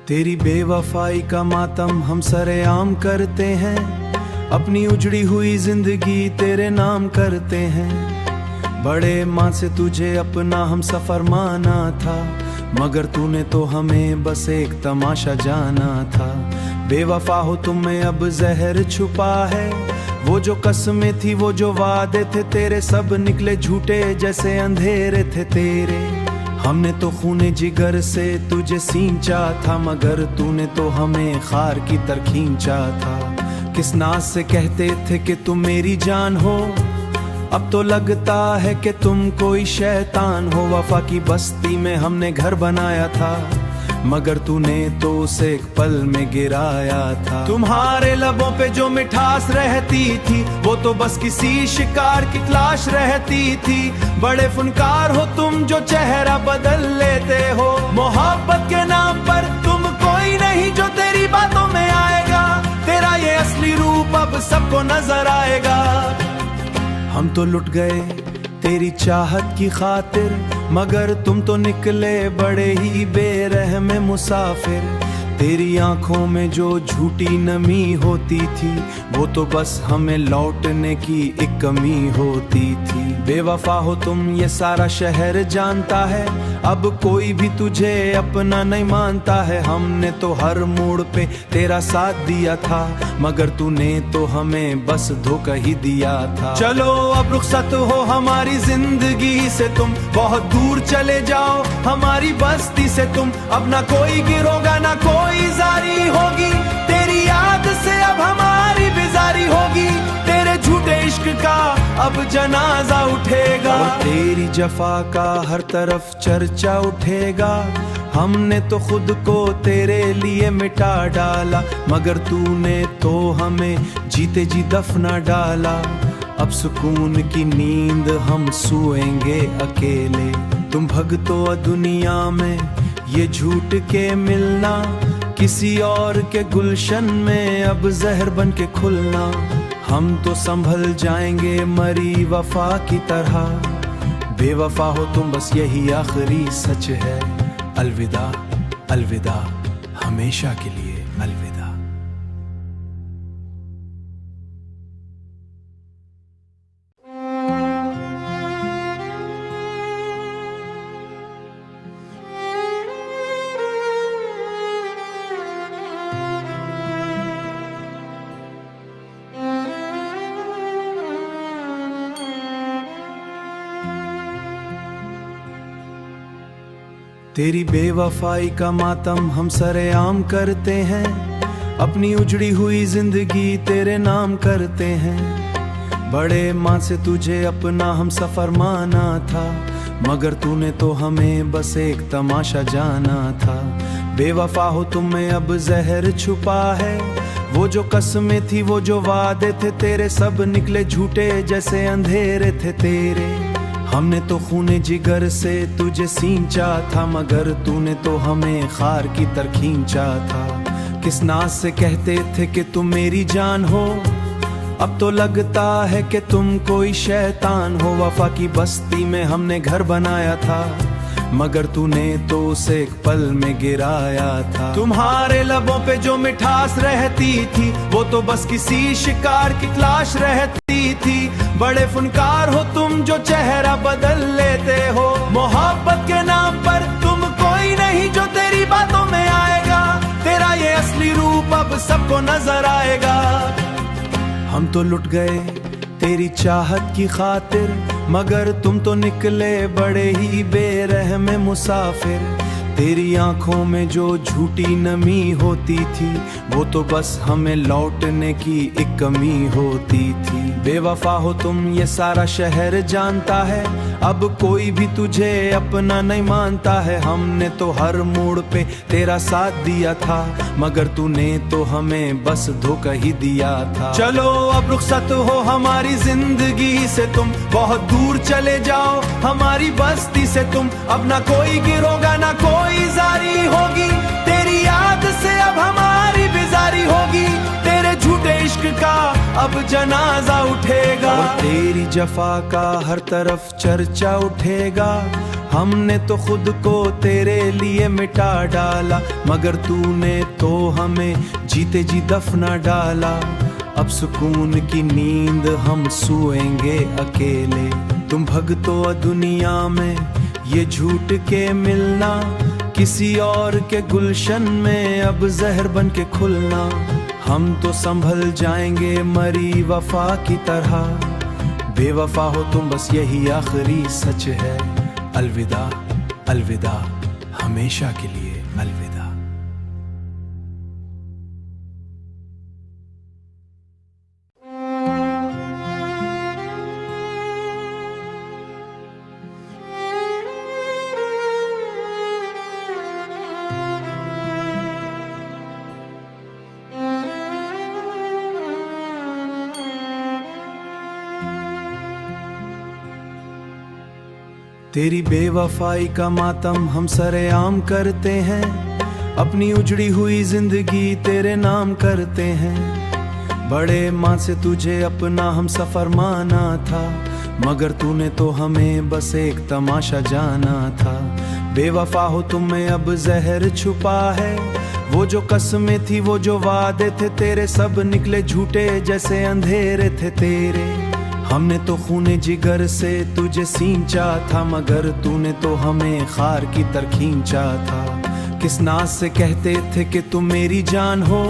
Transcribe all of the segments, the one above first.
तेरी बेवफाई का मातम हम सरेआम करते हैं, अपनी उजड़ी हुई जिंदगी तेरे नाम करते हैं। बड़े माँ से तुझे अपना हम सफर माना था, मगर तूने तो हमें बस एक तमाशा जाना था। बेवफा हो तुम में अब जहर छुपा है, वो जो कसमें थी वो जो वादे थे तेरे सब निकले झूठे जैसे अंधेरे थे तेरे। हमने तो खूने जिगर से तुझे सींचा था, मगर तूने तो हमें खार की तरह खींचा था। किस नाज से कहते थे कि तुम मेरी जान हो, अब तो लगता है कि तुम कोई शैतान हो। वफा की बस्ती में हमने घर बनाया था, मगर तूने तो उसे एक पल में गिराया था। तुम्हारे लबों पे जो मिठास रहती थी, वो तो बस किसी शिकार की तलाश रहती थी। बड़े फनकार हो तुम जो चेहरा बदल लेते हो, मोहब्बत के नाम पर तुम कोई नहीं जो तेरी बातों में आएगा। तेरा ये असली रूप अब सबको नजर आएगा। हम तो लुट गए तेरी चाहत की खातिर, मगर तुम तो निकले बड़े ही बेरहम मुसाफिर। तेरी आंखों में जो झूठी नमी होती थी, वो तो बस हमें लौटने की एक कमी होती थी। बेवफा हो तुम ये सारा शहर जानता है, अब कोई भी तुझे अपना नहीं मानता है। हमने तो हर मोड़ पे तेरा साथ दिया था, मगर तूने तो हमें बस धोखा ही दिया था। चलो अब रुखसत हो हमारी जिंदगी से, तुम बहुत दूर चले जाओ हमारी बस्ती से। तुम अब ना कोई गिरोगा ना कोई जारी होगी, तेरी याद से अब हमारी बेजारी होगी। तेरे झूठे इश्क का अब जनाजा उठेगा, और तेरी जफा का हर तरफ चर्चा उठेगा। हमने तो खुद को तेरे लिए मिटा डाला, मगर तूने तो हमें जीते जी दफना डाला। अब सुकून की नींद हम सोएंगे अकेले। तुम भगतो दुनिया में ये झूठ के मिलना, किसी और के गुलशन में अब जहर बन के खुलना। हम तो संभल जाएंगे मरी वफा की तरह, बेवफा हो तुम बस यही आखिरी सच है। अलविदा अलविदा हमेशा के लिए अलविदा। तेरी बेवफाई का मातम हम सरेआम करते हैं, अपनी उजड़ी हुई जिंदगी तेरे नाम करते हैं। बड़े माँ से तुझे अपना हम सफर माना था, मगर तूने तो हमें बस एक तमाशा जाना था। बेवफा हो तुम में अब जहर छुपा है, वो जो कसमें थी वो जो वादे थे तेरे सब निकले झूठे जैसे अंधेरे थे तेरे। हमने तो खूने जिगर से तुझे सींचा था, मगर तूने तो हमें खार की तरह खींचा था। किस नाज से कहते थे कि तुम मेरी जान हो, अब तो लगता है कि तुम कोई शैतान हो। वफा की बस्ती में हमने घर बनाया था, मगर तूने तो उसे एक पल में गिराया था। तुम्हारे लबों पे जो मिठास रहती थी, वो तो बस किसी शिकार की तलाश रहती थी। बड़े फनकार हो तुम जो चेहरा बदल लेते हो, मोहब्बत के नाम पर तुम कोई नहीं जो तेरी बातों में आएगा। तेरा ये असली रूप अब सबको नजर आएगा। हम तो लुट गए तेरी चाहत की खातिर, मगर तुम तो निकले बड़े ही बेरहम मुसाफिर। तेरी आंखों में जो झूठी नमी होती थी, वो तो बस हमें लौटने की एक कमी होती थी। बेवफा हो तुम ये सारा शहर जानता है, अब कोई भी तुझे अपना नहीं मानता है। हमने तो हर मोड़ पे तेरा साथ दिया था, मगर तूने तो हमें बस धोखा ही दिया था। चलो अब रुखसत हो हमारी जिंदगी से, तुम बहुत दूर चले जाओ हमारी बस्ती से। तुम अब ना कोई गिरोगा ना कोई जारी होगी, तेरी याद से अब हमारी बेजारी होगी। तेरे झूठे इश्क का अब जनाजा उठेगा, और तेरी जफा का हर तरफ चर्चा उठेगा। हमने तो खुद को तेरे लिए मिटा डाला, मगर तूने तो हमें जीते जी दफना डाला। अब सुकून की नींद हम सोएंगे अकेले, तुम भगतो दुनिया में ये झूठ के मिलना, किसी और के गुलशन में अब जहर बन के खुलना। हम तो संभल जाएंगे मरी वफा की तरह, बेवफा हो तुम बस यही आखिरी सच है। अलविदा अलविदा हमेशा के लिए अलविदा। तेरी बेवफाई का मातम हम सरेआम करते हैं, अपनी उजड़ी हुई जिंदगी तेरे नाम करते हैं। बड़े माँ से तुझे अपना हम सफर माना था, मगर तूने तो हमें बस एक तमाशा जाना था। बेवफा हो तुम में अब जहर छुपा है, वो जो कसमें थी वो जो वादे थे तेरे सब निकले झूठे जैसे अंधेरे थे तेरे। हमने तो खूने जिगर से तुझे सींचा था, मगर तूने तो हमें खार की तरह खींचा था। किस नाज से कहते थे कि तुम मेरी जान हो,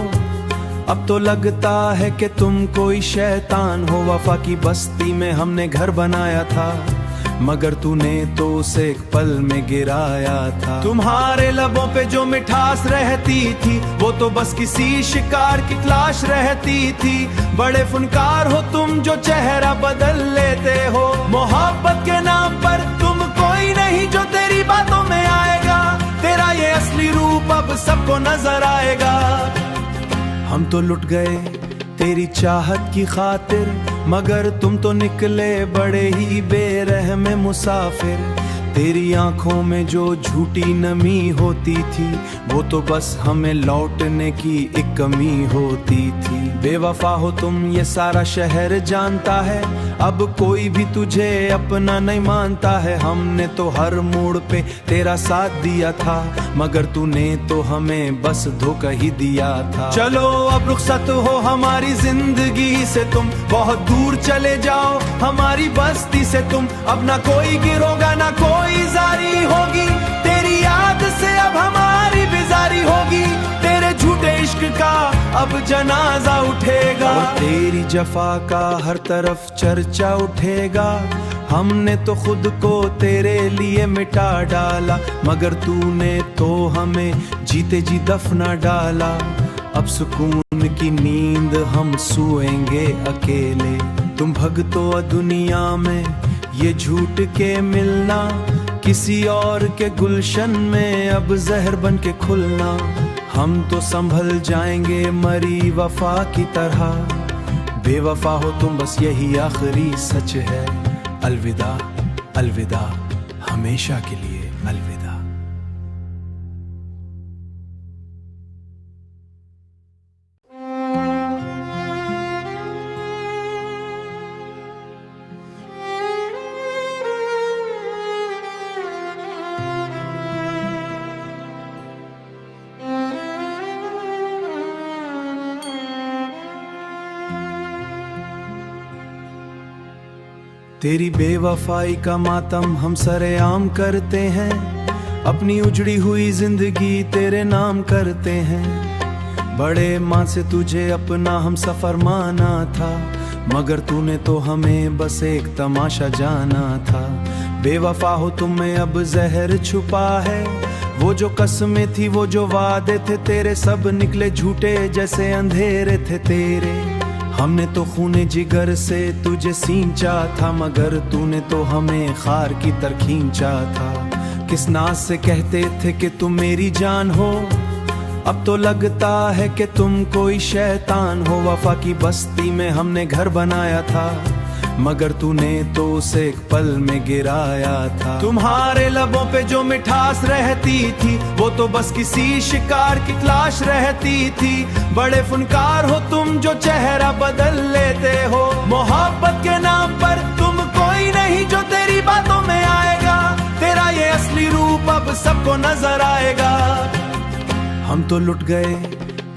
अब तो लगता है कि तुम कोई शैतान हो। वफा की बस्ती में हमने घर बनाया था, मगर तूने तो उसे एक पल में गिराया था। तुम्हारे लबों पे जो मिठास रहती थी, वो तो बस किसी शिकार की तलाश रहती थी। बड़े फनकार हो तुम जो चेहरा बदल लेते हो, मोहब्बत के नाम पर तुम कोई नहीं जो तेरी बातों में आएगा। तेरा ये असली रूप अब सबको नजर आएगा। हम तो लुट गए तेरी चाहत की खातिर, मगर तुम तो निकले बड़े ही बेरहम मुसाफिर। तेरी आंखों में जो झूठी नमी होती थी, वो तो बस हमें लौटने की एक कमी होती थी। बेवफा हो तुम ये सारा शहर जानता है, अब कोई भी तुझे अपना नहीं मानता है। हमने तो हर मोड़ पे तेरा साथ दिया था, मगर तूने तो हमें बस धोखा ही दिया था। चलो अब रुखसत हो हमारी जिंदगी से, तुम बहुत दूर चले जाओ हमारी बस्ती से। तुम अब ना कोई गिरोगा ना कोई जारी होगी, तेरी याद से अब हमारी बेजारी होगी। तेरे झूठे इश्क का अब जनाजा उठेगा, और तेरी जफा का हर तरफ चर्चा उठेगा। हमने तो खुद को तेरे लिए मिटा डाला, मगर तूने तो हमें जीते जी दफना डाला। अब सुकून की नींद हम सोएंगे अकेले, तुम भगतो दुनिया में ये झूठ के मिलना, किसी और के गुलशन में अब जहर बन के खुलना। हम तो संभल जाएंगे मरी वफा की तरह, बेवफा हो तुम बस यही आखिरी सच है। अलविदा अलविदा हमेशा के लिए अलविदा। तेरी बेवफाई का मातम हम सरेआम करते हैं, अपनी उजड़ी हुई जिंदगी तेरे नाम करते हैं। बड़े माँ से तुझे अपना हम सफर माना था, मगर तूने तो हमें बस एक तमाशा जाना था। बेवफा हो तुम में अब जहर छुपा है, वो जो कसमें थी वो जो वादे थे तेरे सब निकले झूठे जैसे अंधेरे थे तेरे। हमने तो खूने जिगर से तुझे सींचा था, मगर तूने तो हमें खार की तरह खींचा था। किस नाज से कहते थे कि तुम मेरी जान हो, अब तो लगता है कि तुम कोई शैतान हो। वफा की बस्ती में हमने घर बनाया था, मगर तूने तो उसे एक पल में गिराया था। तुम्हारे लबों पे जो मिठास रहती थी वो तो बस किसी शिकार की तलाश रहती थी। बड़े फनकार हो तुम जो चेहरा बदल लेते हो, मोहब्बत के नाम पर तुम कोई नहीं जो तेरी बातों में आएगा। तेरा ये असली रूप अब सबको नजर आएगा। हम तो लुट गए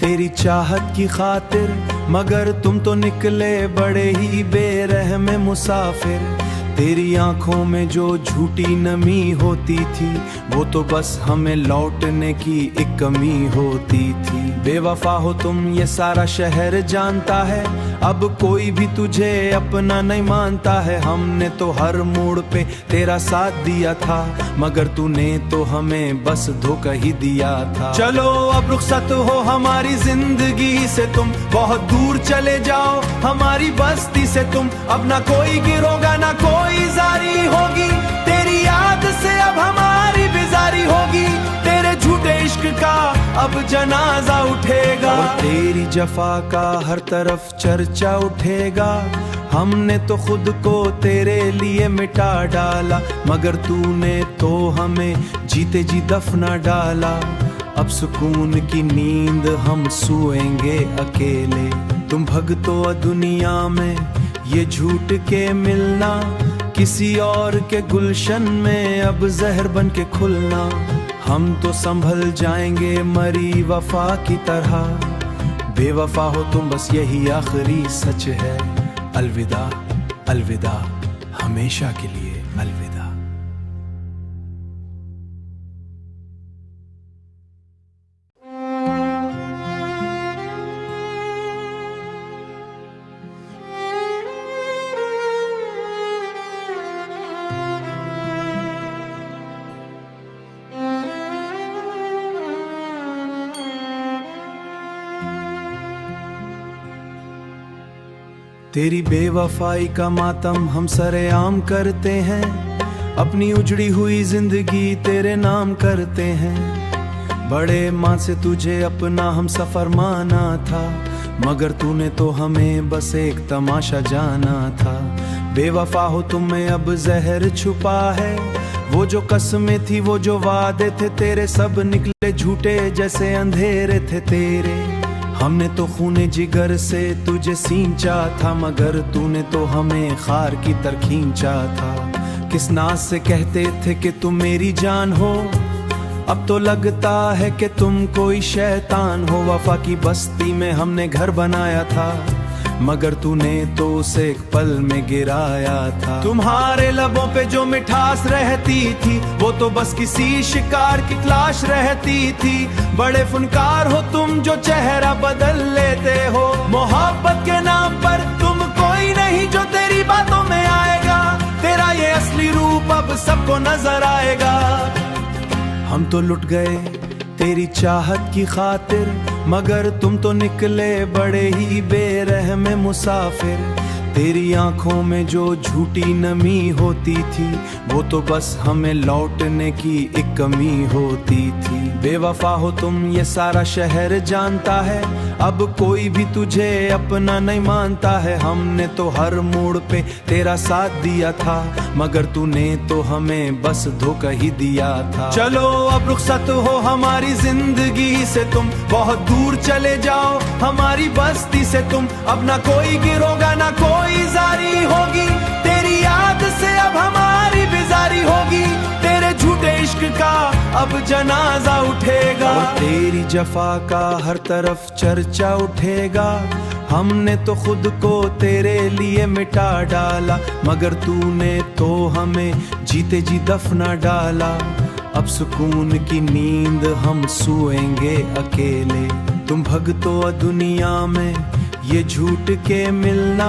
तेरी चाहत की खातिर, मगर तुम तो निकले बड़े ही बेरहम मुसाफिर। तेरी आंखों में जो झूठी नमी होती थी वो तो बस हमें लौटने की एक कमी होती थी। बेवफा हो तुम ये सारा शहर जानता है, अब कोई भी तुझे अपना नहीं मानता है। हमने तो हर मोड़ पे तेरा साथ दिया था, मगर तूने तो हमें बस धोखा ही दिया था। चलो अब रुखसत हो हमारी जिंदगी से, तुम बहुत दूर चले जाओ हमारी बस्ती से। तुम अब ना कोई गिरोगा ना कोई जारी होगी, तेरी याद से अब हमारी बेजारी होगी। तेरे झूठे इश्क का अब जनाजा उठेगा, और तेरी जफा का हर तरफ चर्चा उठेगा। हमने तो खुद को तेरे लिए मिटा डाला, मगर तूने तो हमें जीते जी दफना डाला। अब सुकून की नींद हम सोएंगे अकेले। तुम भगतो दुनिया में ये झूठ के मिलना, किसी और के गुलशन में अब जहर बन के खुलना। हम तो संभल जाएंगे मरी वफा की तरह, बेवफा हो तुम बस यही आखिरी सच है। अलविदा अलविदा हमेशा के लिए अलविदा। तेरी बेवफाई का मातम हम सरेआम करते हैं, अपनी उजड़ी हुई जिंदगी तेरे नाम करते हैं। बड़े माँ से तुझे अपना हम सफर माना था, मगर तूने तो हमें बस एक तमाशा जाना था। बेवफा हो तुम्हें अब जहर छुपा है, वो जो कसमें थी वो जो वादे थे तेरे सब निकले झूठे जैसे अंधेरे थे तेरे। हमने तो खूने जिगर से तुझे सींचा था, मगर तूने तो हमें खार की तरह खींचा था। किस नाज से कहते थे कि तुम मेरी जान हो, अब तो लगता है कि तुम कोई शैतान हो। वफा की बस्ती में हमने घर बनाया था, मगर तूने तो उसे एक पल में गिराया था। तुम्हारे लबों पे जो मिठास रहती थी वो तो बस किसी शिकार की तलाश रहती थी। बड़े फनकार हो तुम जो चेहरा बदल लेते हो, मोहब्बत के नाम पर तुम कोई नहीं जो तेरी बातों में आएगा। तेरा ये असली रूप अब सबको नजर आएगा। हम तो लुट गए तेरी चाहत की खातिर, मगर तुम तो निकले बड़े ही बेरहम मुसाफिर। तेरी आंखों में जो झूठी नमी होती थी वो तो बस हमें लौटने की एक कमी होती थी। बेवफा हो तुम ये सारा शहर जानता है, अब कोई भी तुझे अपना नहीं मानता है। हमने तो हर मोड़ पे तेरा साथ दिया था, मगर तूने तो हमें बस धोखा ही दिया था। चलो अब रुखसत हो हमारी जिंदगी से, तुम बहुत दूर चले जाओ हमारी बस्ती से। तुम अब ना कोई गिरोगा ना कोई जारी होगी, तेरी याद से अब हमारी बेजारी होगी। तेरे झूठे इश्क का अब जनाजा उठेगा, और तेरी जफा का हर तरफ चर्चा उठेगा। हमने तो खुद को तेरे लिए मिटा डाला, मगर तूने तो हमें जीते जी दफना डाला। अब सुकून की नींद हम सोएंगे अकेले। तुम भगतो दुनिया में ये झूठ के मिलना,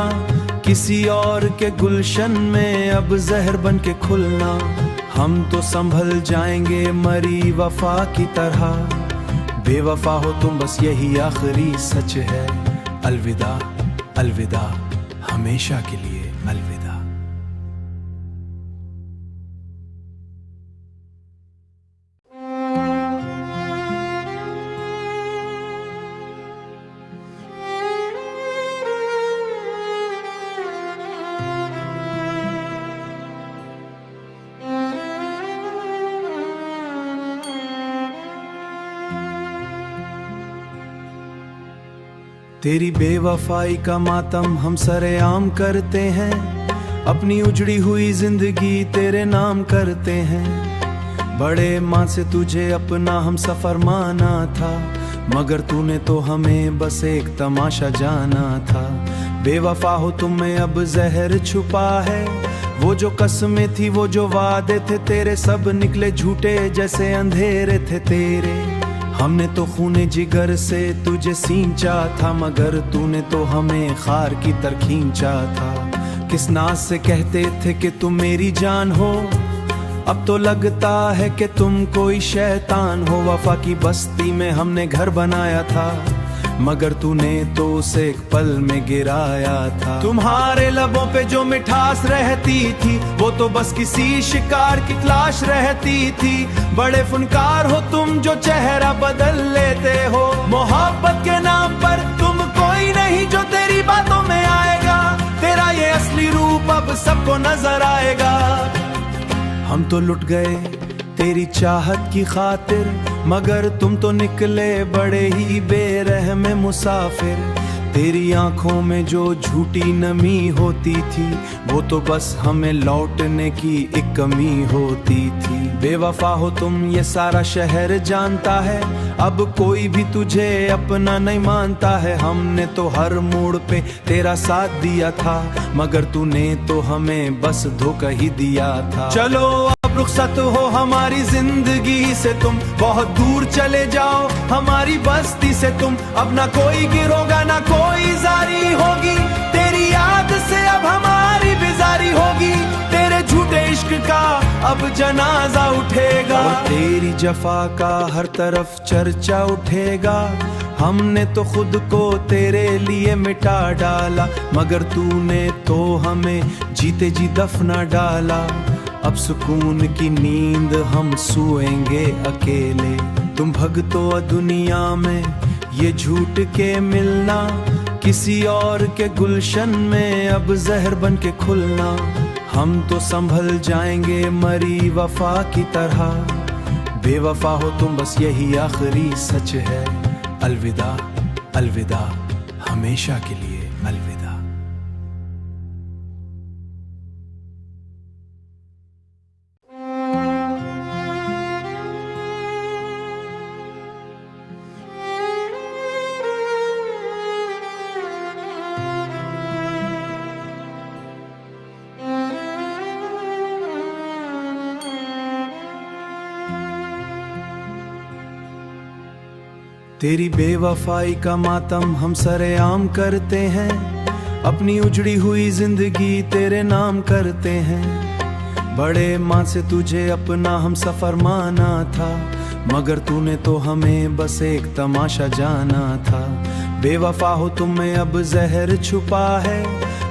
किसी और के गुलशन में अब जहर बन के खुलना। हम तो संभल जाएंगे मरी वफा की तरह, बेवफा हो तुम बस यही आखिरी सच है। अलविदा अलविदा हमेशा के लिए अलविदा। तेरी बेवफाई का मातम हम सरेआम करते हैं, अपनी उजड़ी हुई जिंदगी तेरे नाम करते हैं। बड़े माँ से तुझे अपना हम सफर माना था, मगर तूने तो हमें बस एक तमाशा जाना था। बेवफा हो तुम में अब जहर छुपा है, वो जो कसमें थी वो जो वादे थे तेरे सब निकले झूठे जैसे अंधेरे थे तेरे। हमने तो खूने जिगर से तुझे सींचा था, मगर तूने तो हमें खार की तरह खींचा था। किस नाज से कहते थे कि तुम मेरी जान हो, अब तो लगता है कि तुम कोई शैतान हो। वफा की बस्ती में हमने घर बनाया था, मगर तूने तो उसे एक पल में गिराया था। तुम्हारे लबों पे जो मिठास रहती थी, वो तो बस किसी शिकार की तलाश रहती थी। बड़े फनकार हो तुम जो चेहरा बदल लेते हो, मोहब्बत के नाम पर तुम कोई नहीं जो तेरी बातों में आएगा। तेरा ये असली रूप अब सबको नजर आएगा। हम तो लुट गए तेरी चाहत की खातिर, मगर तुम तो निकले बड़े ही बेरहम मुसाफिर। तेरी आंखों में जो झूठी नमी होती थी, वो तो बस हमें लौटने की एक कमी होती थी। बेवफा हो तुम ये सारा शहर जानता है, अब कोई भी तुझे अपना नहीं मानता है। हमने तो हर मोड़ पे तेरा साथ दिया था, मगर तूने तो हमें बस धोखा ही दिया था। चलो अब रुखसत हो हमारी जिंदगी से, तुम बहुत दूर चले जाओ हमारी बस्ती से। तुम अब ना कोई गिरोगा ना कोई जारी होगी, तेरी याद से अब हमारी बेजारी होगी। तेरे झूठे इश्क का अब जनाजा उठेगा, और तेरी जफा का हर तरफ चर्चा उठेगा। हमने तो खुद को तेरे लिए मिटा डाला, मगर तूने तो हमें जीते जी दफना डाला। अब सुकून की नींद हम सोएंगे अकेले। तुम भगतो दुनिया में ये झूठ के मिलना, किसी और के गुलशन में अब जहर बन के खुलना। हम तो संभल जाएंगे मरी वफा की तरह, बेवफा हो तुम बस यही आखिरी सच है। अलविदा अलविदा हमेशा के लिए अलविदा। तेरी बेवफाई का मातम हम सरेआम करते हैं, अपनी उजड़ी हुई जिंदगी तेरे नाम करते हैं। बड़े माँ से तुझे अपना हम सफर माना था, मगर तूने तो हमें बस एक तमाशा जाना था। बेवफा हो तुम में अब जहर छुपा है,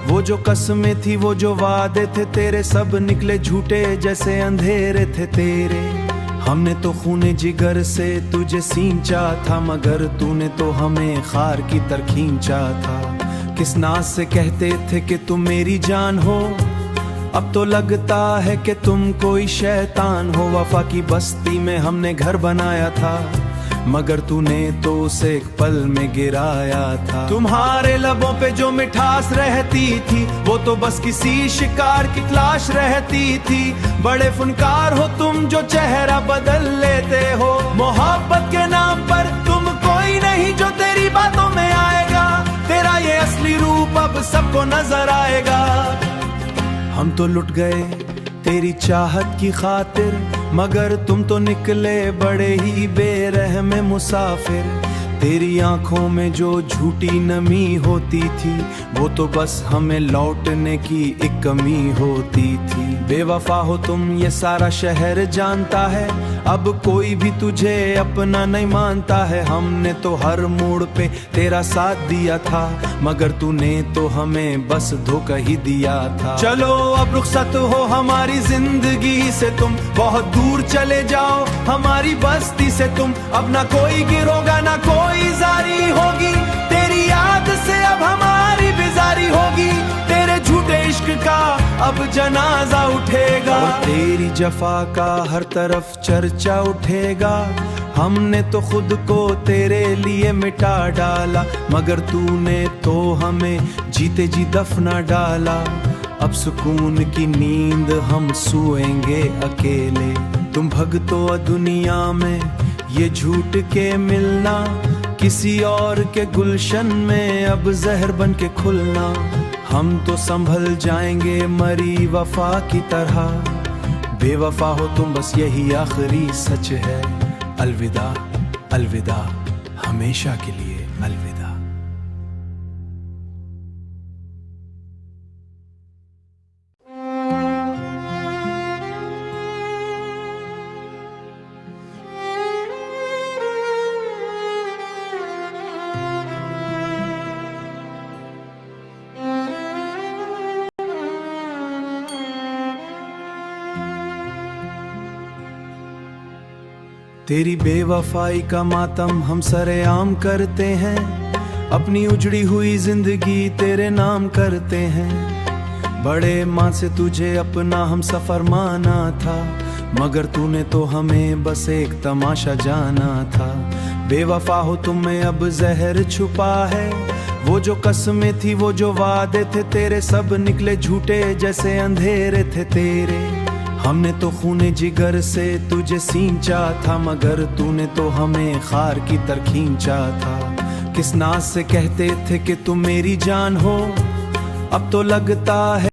वो जो कसमें थी वो जो वादे थे तेरे सब निकले झूठे जैसे अंधेरे थे तेरे। हमने तो खूने जिगर से तुझे सींचा था, मगर तूने तो हमें खार की तरह खींचा था। किस नाज से कहते थे कि तुम मेरी जान हो, अब तो लगता है कि तुम कोई शैतान हो। वफा की बस्ती में हमने घर बनाया था, मगर तूने तो उसे एक पल में गिराया था। तुम्हारे लबों पे जो मिठास रहती थी, वो तो बस किसी शिकार की तलाश रहती थी। बड़े फनकार हो तुम जो चेहरा बदल लेते हो, मोहब्बत के नाम पर तुम कोई नहीं जो तेरी बातों में आएगा। तेरा ये असली रूप अब सबको नजर आएगा। हम तो लुट गए तेरी चाहत की खातिर, मगर तुम तो निकले बड़े ही बेरहम मुसाफिर। तेरी आंखों में जो झूठी नमी होती थी, वो तो बस हमें लौटने की एक कमी होती थी। बेवफा हो तुम ये सारा शहर जानता है, अब कोई भी तुझे अपना नहीं मानता है। हमने तो हर मोड़ पे तेरा साथ दिया था, मगर तूने तो हमें बस धोखा ही दिया था। चलो अब रुखसत हो हमारी जिंदगी से, तुम बहुत दूर चले जाओ हमारी बस्ती से। तुम अब ना कोई गिरोगा ना कोई जारी होगी, तेरी याद से अब हमारी बेजारी होगी। तेरे झूठे इश्क इश्क का अब जनाजा उठेगा, और तेरी जफा का हर तरफ चर्चा उठेगा। हमने तो खुद को तेरे लिए मिटा डाला, मगर तूने तो हमें जीते जी दफना डाला। अब सुकून की नींद हम सोएंगे अकेले, तुम भगतो दुनिया में ये झूठ के मिलना, किसी और के गुलशन में अब जहर बन के खुलना। हम तो संभल जाएंगे मरी वफा की तरह, बेवफा हो तुम बस यही आखिरी सच है। अलविदा अलविदा हमेशा के लिए अलविदा। तेरी बेवफाई का मातम हम सरेआम करते हैं, अपनी उजड़ी हुई जिंदगी तेरे नाम करते हैं। बड़े माँ से तुझे अपना हम सफर माना था, मगर तूने तो हमें बस एक तमाशा जाना था। बेवफा हो तुम्हें अब जहर छुपा है, वो जो कसमें थी वो जो वादे थे तेरे सब निकले झूठे जैसे अंधेरे थे तेरे। हमने तो खूने जिगर से तुझे सींचा था, मगर तूने तो हमें खार की तरह खींचा था। किस नाज से कहते थे कि तुम मेरी जान हो, अब तो लगता है